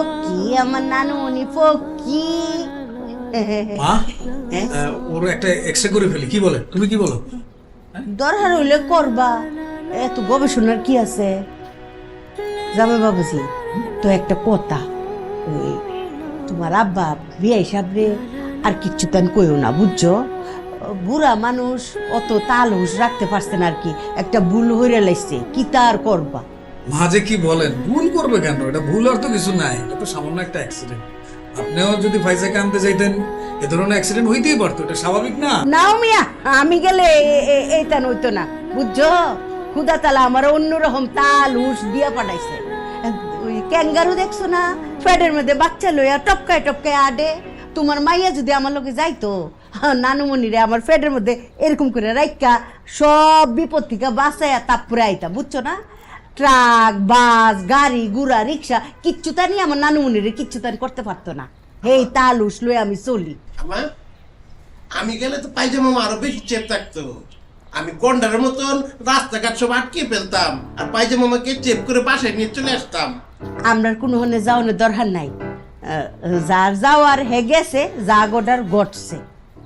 ফকি আমার নানুমণি ফকি। মা ওর একটা এক্সরে করে ফেলি, কি বলে? তুমি কি বলো? দরকার হইলে করবা, এত গবেষণার কি আছে? জামাই বাবুজি তো একটা কথা, ওই তোমার আব্বা বিয়া হিসাবে আর কিচ্ছু তেন কইও না, বুঝছো? বুড়া মানুষ অত তাল হুশ রাখতে পারছে না আর কি, একটা ভুল হইরে লাইছে, কি তার করবা? মা যে কি বলেন, ভুল করবে কেন? এটা ভুল আর তো কিছু নাই, এটা তো সামান্য একটা অ্যাক্সিডেন্ট। আপনিও যদি ফাইজাকে আনতে যাইতেন এ ধরনের অ্যাক্সিডেন্ট হইতেই পারতো, এটা স্বাভাবিক না? নাও মিয়া, আমি গেলে এইটা নইতো না, বুঝছো? খুদা তালা আমার অন্যরকম তাল হুশ দিয়া পাঠাইছে। ওই ক্যাঙ্গারু দেখছো না, ফ্যাডের মধ্যে বাচ্চা লইয়া টপকায় টপকায় আডে। তোমার মাইয়া যদি আমার লোকে যাইতো, নানুমণিরে আমার ফ্যাডের মধ্যে এরকম করে রাইকা সব বিপদ থেকে বাঁচাইয়া তারপরে আইতা, বুঝছো না? ট্রাক, বাস, গাড়ি গুড়া, রিক্সা কিচ্ছু তানি আমার নানুমণিরে কিচ্ছু তানি করতে পারতো না। এই তাল হুশ লই আমি চলি। আমার আমি গেলে তো পায়জামা আরো বেশি চেপ থাকতো। আমি গন্ডারের মতন রাস্তাঘাট সব আটকে ফেলতাম, আর পায়জামাকে চেপ করে বাসায় নিয়ে চলে আসতাম। আমরার কোনো হনে যাওয়ানোর দরকার নাই, যার যাওয়ার হে গেছে, যা গোডার ঘটছে।